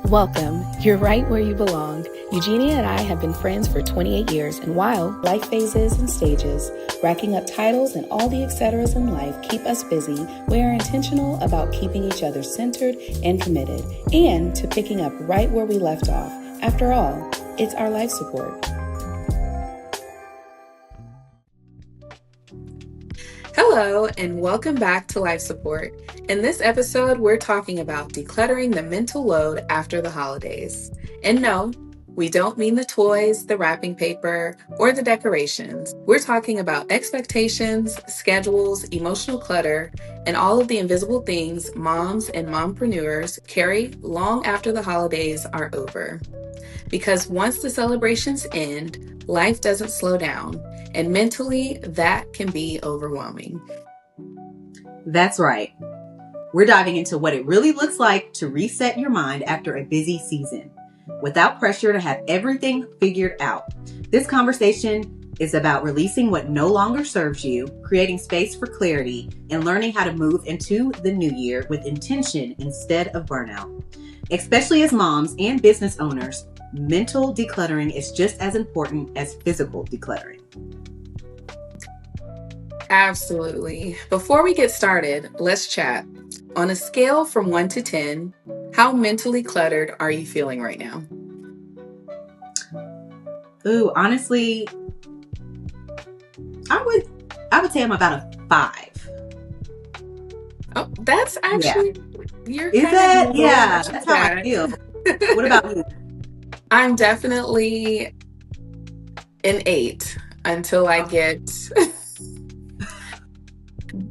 Welcome. You're right where you belong. Eugenia and I have been friends for 28 years, and while life phases and stages, racking up titles and all the etceteras in life keep us busy, we are intentional about keeping each other centered and committed, and to picking up right where we left off. After all, it's our life support. Hello, and welcome back to Life Support. In this episode, we're talking about decluttering the mental load after the holidays. And no, we don't mean the toys, the wrapping paper, or the decorations. We're talking about expectations, schedules, emotional clutter, and all of the invisible things moms and mompreneurs carry long after the holidays are over. Because once the celebrations end, life doesn't slow down, and mentally, that can be overwhelming. That's right. We're diving into what it really looks like to reset your mind after a busy season, without pressure to have everything figured out. This conversation is about releasing what no longer serves you, creating space for clarity, and learning how to move into the new year with intention instead of burnout. Especially as moms and business owners, mental decluttering is just as important as physical decluttering. Absolutely. Before we get started, let's chat. On a scale from 1 to 10, how mentally cluttered are you feeling right now? Ooh, honestly, I would say I'm about a 5. Oh, that's actually you're Is kind that? of Yeah, that's how I feel. What about you? I'm definitely an 8 until I get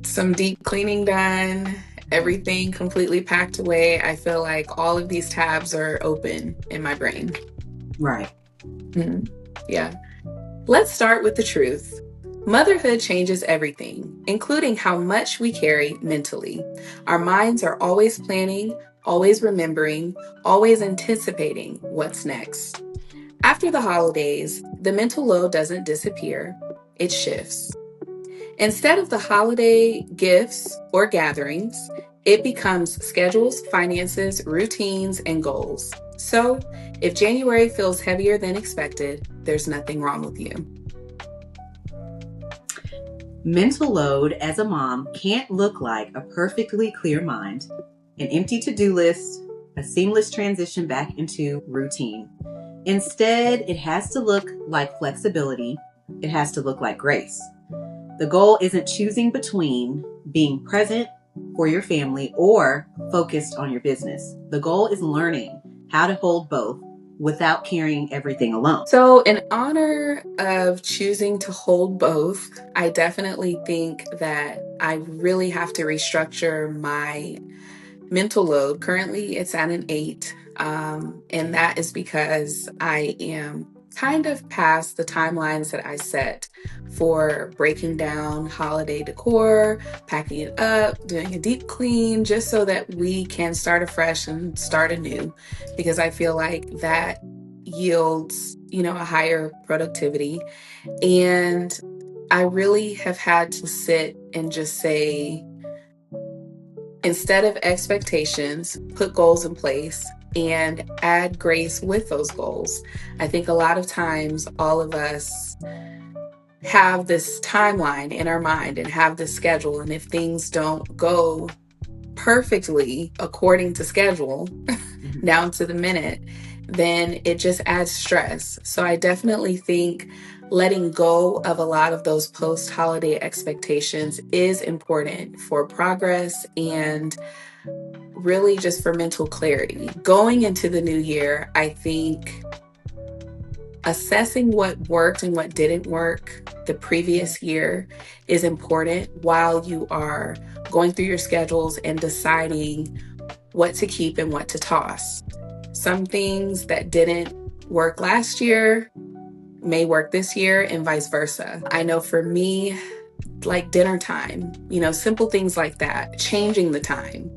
some deep cleaning done, everything completely packed away. I feel like all of these tabs are open in my brain. Right. Yeah. Let's start with the truth. Motherhood changes everything, including how much we carry mentally. Our minds are always planning, always remembering, always anticipating what's next. After the holidays, the mental load doesn't disappear, it shifts. Instead of the holiday gifts or gatherings, it becomes schedules, finances, routines, and goals. So, if January feels heavier than expected, there's nothing wrong with you. Mental load as a mom can't look like a perfectly clear mind, an empty to-do list, a seamless transition back into routine. Instead, it has to look like flexibility. It has to look like grace. The goal isn't choosing between being present for your family or focused on your business. The goal is learning how to hold both without carrying everything alone. So, in honor of choosing to hold both, I definitely think that I really have to restructure my mental load. Currently, it's at an 8, and that is because I am kind of past the timelines that I set for breaking down holiday decor, packing it up, doing a deep clean, just so that we can start afresh and start anew, because I feel like that yields, a higher productivity. And I really have had to sit and just say, instead of expectations, put goals in place and add grace with those goals. I think a lot of times all of us have this timeline in our mind and have this schedule. And if things don't go perfectly according to schedule, down to the minute, then it just adds stress. So I definitely think letting go of a lot of those post-holiday expectations is important for progress and really just for mental clarity. Going into the new year, I think assessing what worked and what didn't work the previous year is important while you are going through your schedules and deciding what to keep and what to toss. Some things that didn't work last year may work this year and vice versa. I know for me, like dinner time, simple things like that, changing the time,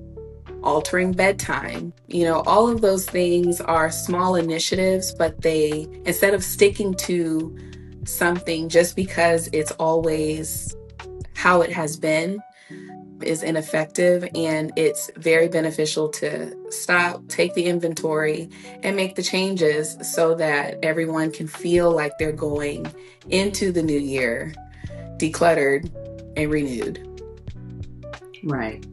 altering bedtime, all of those things are small initiatives, but they, instead of sticking to something just because it's always how it has been, is ineffective, and it's very beneficial to stop, take the inventory, and make the changes so that everyone can feel like they're going into the new year decluttered and renewed. Right.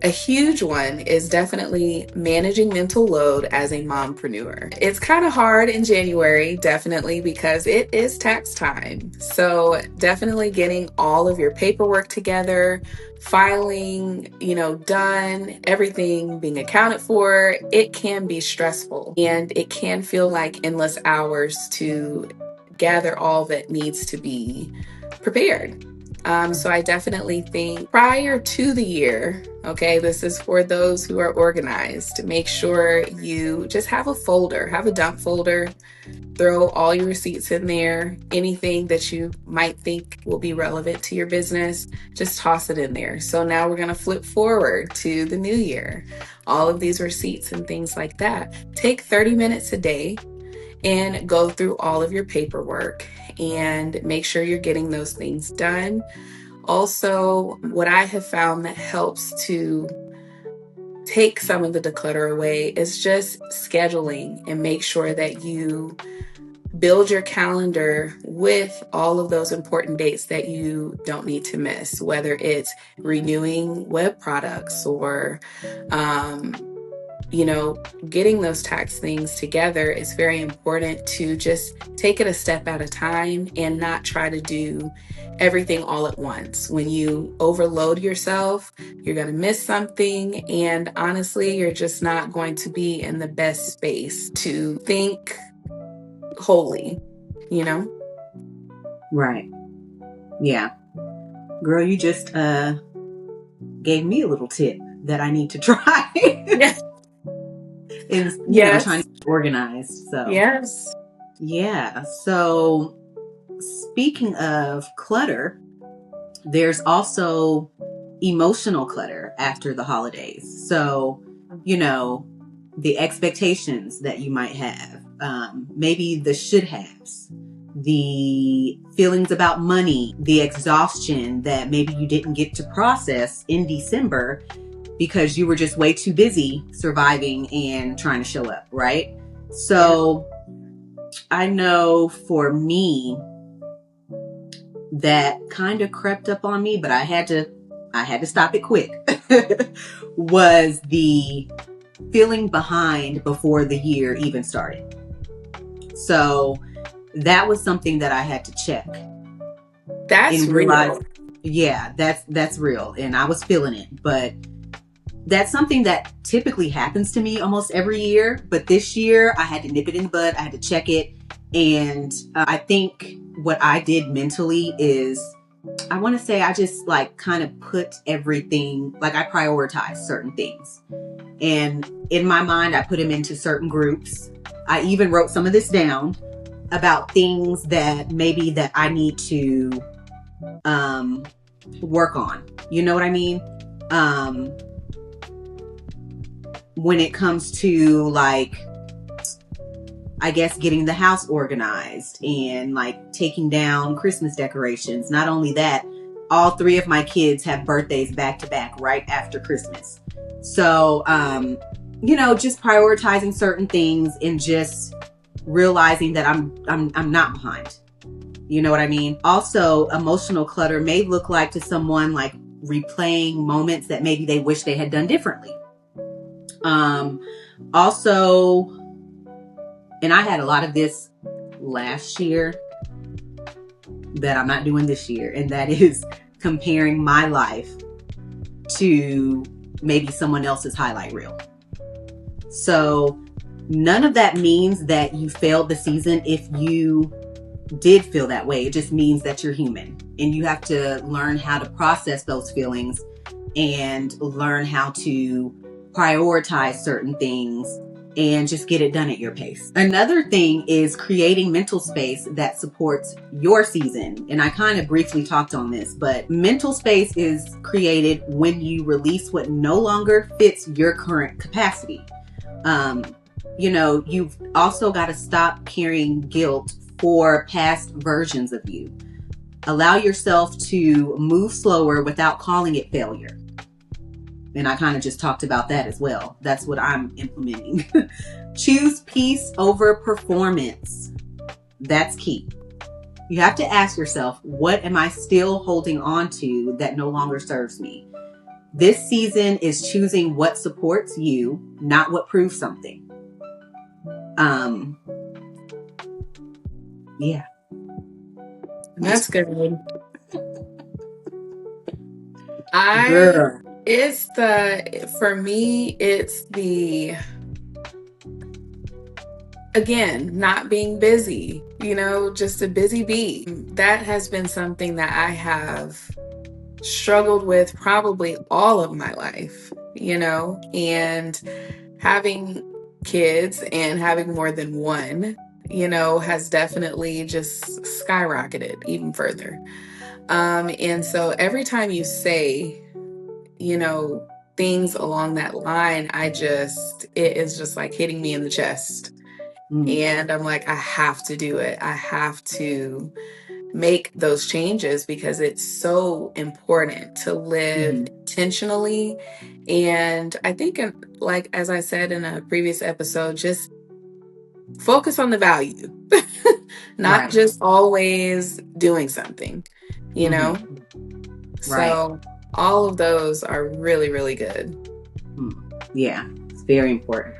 A huge one is definitely managing mental load as a mompreneur. It's kind of hard in January, definitely, because it is tax time. So, definitely getting all of your paperwork together, filing, done, everything being accounted for, it can be stressful and it can feel like endless hours to gather all that needs to be prepared. So I definitely think prior to the year, okay, this is for those who are organized, make sure you just have a folder, have a dump folder, throw all your receipts in there, anything that you might think will be relevant to your business, just toss it in there. So now we're going to flip forward to the new year, all of these receipts and things like that. Take 30 minutes a day and go through all of your paperwork and make sure you're getting those things done. Also, what I have found that helps to take some of the declutter away is just scheduling and make sure that you build your calendar with all of those important dates that you don't need to miss, whether it's renewing web products or getting those tax things together. Is very important to just take it a step at a time and not try to do everything all at once. When you overload yourself, you're going to miss something. And honestly, you're just not going to be in the best space to think wholly, you know? Right. Yeah. Girl, you just gave me a little tip that I need to try. Yes. Is, trying Yes. to be organized. So, Yes. yeah. So, speaking of clutter, there's also emotional clutter after the holidays. So, the expectations that you might have, maybe the should haves, the feelings about money, the exhaustion that maybe you didn't get to process in December because you were just way too busy surviving and trying to show up, right? So I know for me, that kind of crept up on me, but I had to stop it quick. Was the feeling behind before the year even started. So that was something that I had to check. That's and realize, real. yeah, that's real. And I was feeling it, but that's something that typically happens to me almost every year. But this year I had to nip it in the bud. I had to check it. And I think what I did mentally is, I want to say I just kind of put everything, I prioritized certain things. And in my mind, I put them into certain groups. I even wrote some of this down about things that maybe that I need to work on. You know what I mean? When it comes to I guess getting the house organized and taking down Christmas decorations. Not only that, all three of my kids have birthdays back to back right after Christmas. So, just prioritizing certain things and just realizing that I'm not behind. You know what I mean? Also, emotional clutter may look like to someone replaying moments that maybe they wish they had done differently. Also, and I had a lot of this last year that I'm not doing this year, and that is comparing my life to maybe someone else's highlight reel. So none of that means that you failed the season if you did feel that way. It just means that you're human and you have to learn how to process those feelings and learn how to prioritize certain things and just get it done at your pace. Another thing is creating mental space that supports your season. And I kind of briefly talked on this, but mental space is created when you release what no longer fits your current capacity. You've also got to stop carrying guilt for past versions of you. Allow yourself to move slower without calling it failure. And I kind of just talked about that as well. That's what I'm implementing. Choose peace over performance. That's key. You have to ask yourself, what am I still holding on to that no longer serves me? This season is choosing what supports you, not what proves something. Yeah. That's good. Girl. For me, it's again, not being busy, just a busy bee. That has been something that I have struggled with probably all of my life, and having kids and having more than one, has definitely just skyrocketed even further. And so every time you say, things along that line, it is just like hitting me in the chest. And I'm like, I have to do it. I have to make those changes because it's so important to live intentionally. And I think, like, as I said in a previous episode, just focus on the value, not Right. just always doing something, you know? Right. So all of those are really, really good. Yeah, it's very important.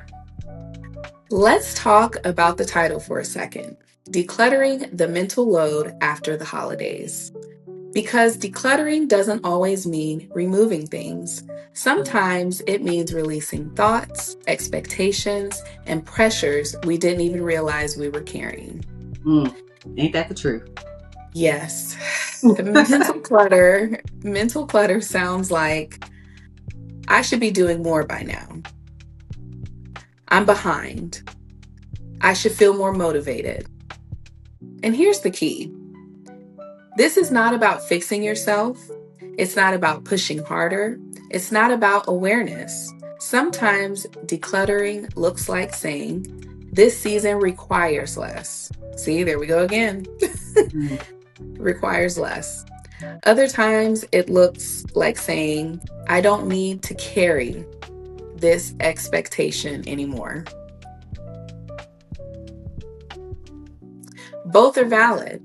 Let's talk about the title for a second. Decluttering the mental load after the holidays. Because decluttering doesn't always mean removing things. Sometimes it means releasing thoughts, expectations, and pressures we didn't even realize we were carrying. Ain't that the truth? Yes. Mental clutter sounds like I should be doing more by now. I'm behind. I should feel more motivated. And here's the key. This is not about fixing yourself. It's not about pushing harder. It's not about awareness. Sometimes decluttering looks like saying, this season requires less. See, there we go again. Requires less. Other times it looks like saying, I don't need to carry this expectation anymore. Both are valid.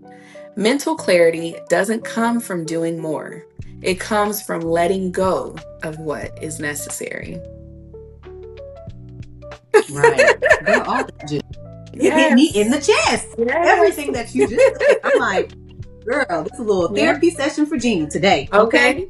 Mental clarity doesn't come from doing more. It comes from letting go of what is necessary. Right. Girl, all that just hit me in the chest. Yes. Everything that you just said. I'm like, girl, this is a little therapy session for Gina today. Okay.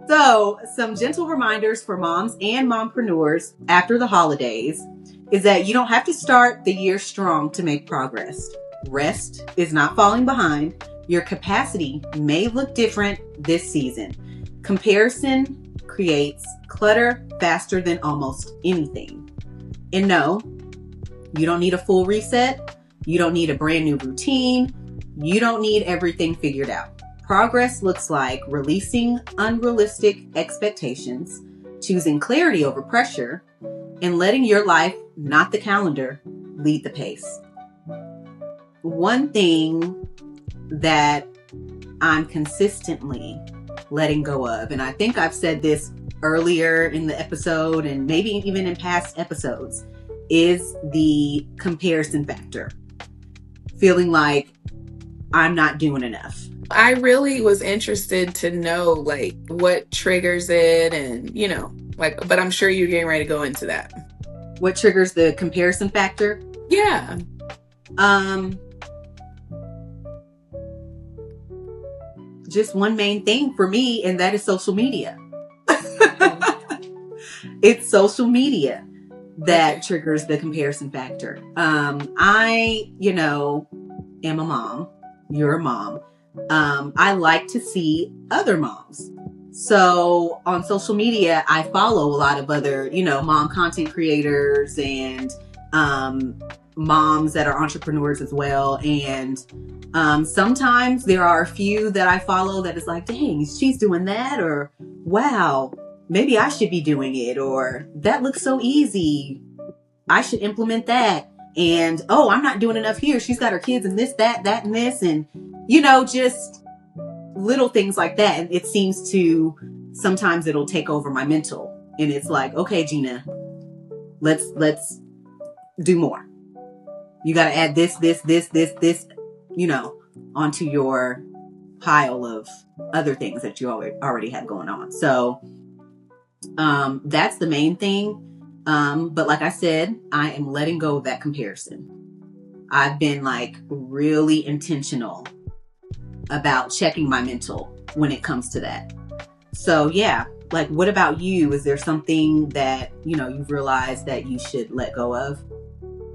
So, some gentle reminders for moms and mompreneurs after the holidays is that you don't have to start the year strong to make progress. Rest is not falling behind. Your capacity may look different this season. Comparison creates clutter faster than almost anything. And no, you don't need a full reset. You don't need a brand new routine. You don't need everything figured out. Progress looks like releasing unrealistic expectations, choosing clarity over pressure, and letting your life, not the calendar, lead the pace. One thing that I'm consistently letting go of, and I think I've said this earlier in the episode and maybe even in past episodes, is the comparison factor. Feeling like I'm not doing enough. I really was interested to know like what triggers it and, but I'm sure you're getting ready to go into that. What triggers the comparison factor? Yeah. Just one main thing for me, and that is social media. It's social media that triggers the comparison factor. I, am a mom. You're a mom. I like to see other moms. So on social media, I follow a lot of other, mom content creators and moms that are entrepreneurs as well. And sometimes there are a few that I follow that is like, dang, she's doing that, or wow, maybe I should be doing it, or that looks so easy, I should implement that. And oh, I'm not doing enough here. She's got her kids and this, that, and this, and just little things like that. And it seems to sometimes it'll take over my mental, and it's like, okay, Gina, let's do more. You got to add this, you know, onto your pile of other things that you already have going on. So that's the main thing. But like I said, I am letting go of that comparison. I've been like really intentional about checking my mental when it comes to that. So yeah, like what about you? Is there something that, you know, you've realized that you should let go of?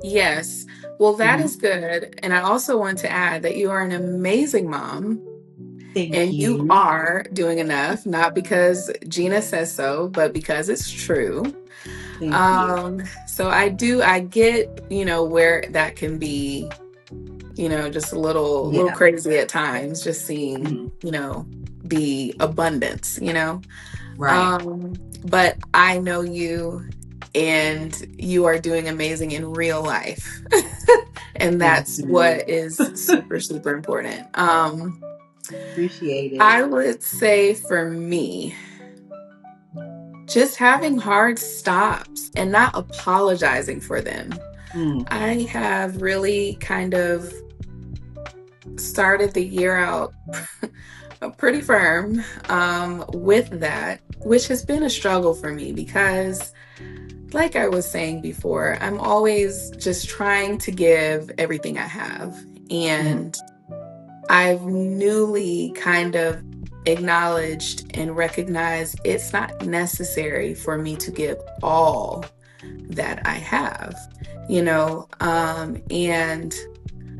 Yes. Well, that Mm-hmm. is good. And I also want to add that you are an amazing mom Thank and you you. are doing enough, not because Gina says so, but because it's true. Thank you. So I get, where that can be, just a little Yeah. crazy at times, just seeing, Mm-hmm. the abundance, Right. But I know you and you are doing amazing in real life. And Thank that's you. what is super, super important. Appreciate it. I would say for me, just having hard stops and not apologizing for them. Mm. I have really kind of started the year out pretty firm with that, which has been a struggle for me because, like I was saying before, I'm always just trying to give everything I have. Mm-hmm. And I've newly kind of acknowledged and recognized it's not necessary for me to give all that I have, and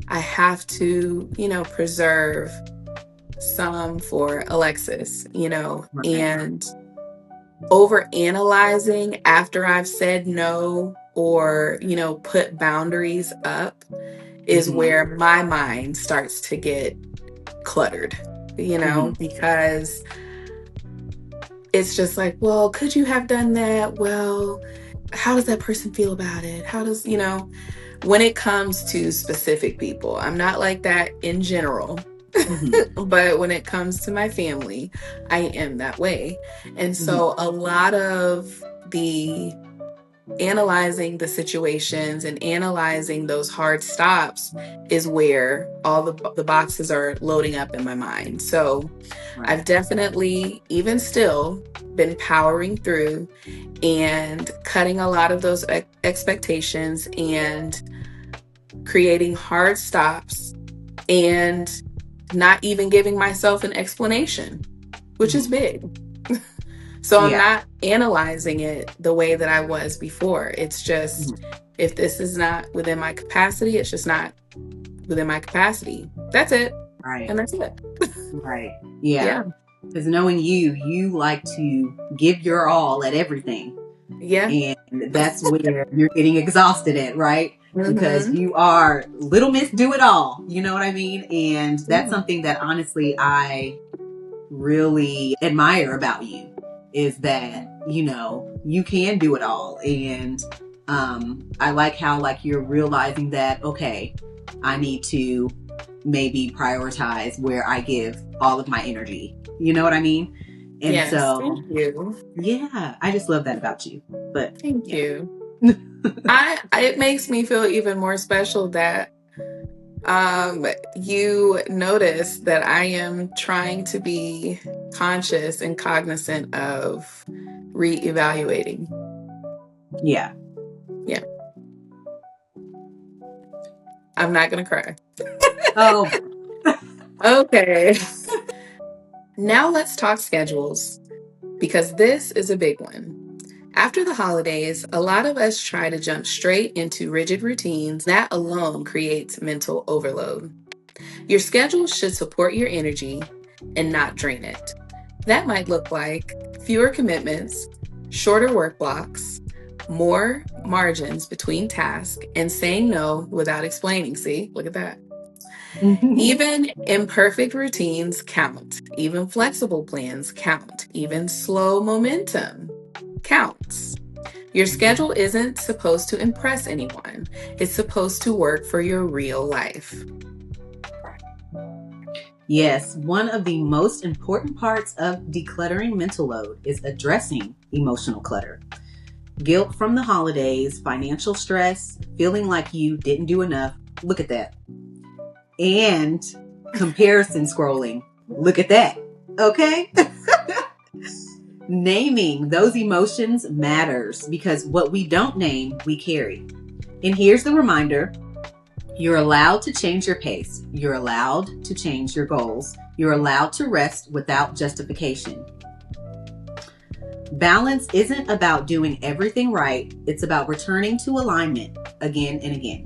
I have to, preserve some for Alexis, Right. and over analyzing after I've said no or, put boundaries up is Mm-hmm. where my mind starts to get cluttered, Mm-hmm. because it's just like, well, could you have done that? Well, how does that person feel about it? How does, when it comes to specific people, I'm not like that in general. Mm-hmm. But when it comes to my family, I am that way. And Mm-hmm. so a lot of the analyzing the situations and analyzing those hard stops is where all the boxes are loading up in my mind. So Right. I've definitely, even still, been powering through and cutting a lot of those expectations and creating hard stops and not even giving myself an explanation, which is Mm-hmm. big. So I'm Yeah. not analyzing it the way that I was before. It's just, Mm-hmm. if this is not within my capacity, it's just not within my capacity. That's it. Right. And that's it. Right. Yeah. Yeah. Because knowing you like to give your all at everything. Yeah. And that's where you're getting exhausted at, right? Because Mm-hmm. you are little miss do it all. You know what I mean? And that's Yeah. something that honestly I really admire about you is that, you know, you can do it all. And I like how like you're realizing that, okay, I need to maybe prioritize where I give all of my energy. You know what I mean? And Yes. Thank so, you. yeah, I just love that about you. But Thank yeah. you. It makes me feel even more special that you notice that I am trying to be conscious and cognizant of reevaluating. Yeah. Yeah, I'm not gonna cry. Oh, Okay. Now let's talk schedules because this is a big one. After the holidays, a lot of us try to jump straight into rigid routines. That alone creates mental overload. Your schedule should support your energy and not drain it. That might look like fewer commitments, shorter work blocks, more margins between tasks, and saying no without explaining. See, look at that. Even imperfect routines count. Even flexible plans count. Even slow momentum counts. Your schedule isn't supposed to impress anyone. It's supposed to work for your real life. Yes, one of the most important parts of decluttering mental load is addressing emotional clutter. Guilt from the holidays, financial stress, feeling like you didn't do enough. Look at that. And comparison scrolling. Look at that. Okay? Naming those emotions matters because what we don't name, we carry. And here's the reminder: you're allowed to change your pace. You're allowed to change your goals. You're allowed to rest without justification. Balance isn't about doing everything right. It's about returning to alignment again and again.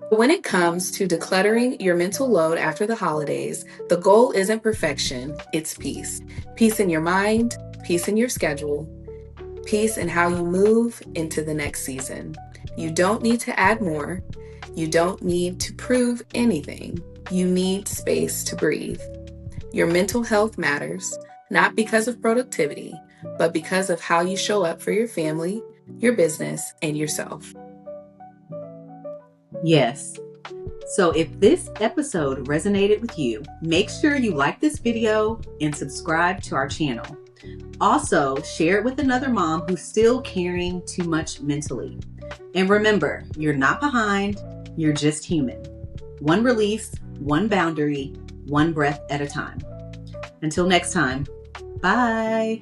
When it comes to decluttering your mental load after the holidays, the goal isn't perfection, it's peace. Peace in your mind, peace in your schedule, peace in how you move into the next season. You don't need to add more. You don't need to prove anything. You need space to breathe. Your mental health matters, not because of productivity, but because of how you show up for your family, your business, and yourself. Yes. So if this episode resonated with you, make sure you like this video and subscribe to our channel. Also, share it with another mom who's still carrying too much mentally. And remember, you're not behind, you're just human. One release, one boundary, one breath at a time. Until next time, bye.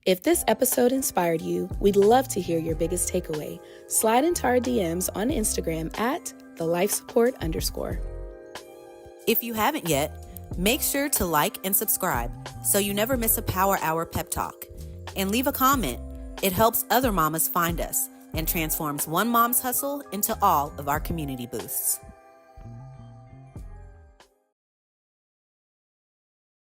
If this episode inspired you, we'd love to hear your biggest takeaway. Slide into our DMs on Instagram at @thelifesupport_. If you haven't yet, make sure to like and subscribe so you never miss a Power Hour pep talk. And leave a comment. It helps other mamas find us and transforms one mom's hustle into all of our community boosts.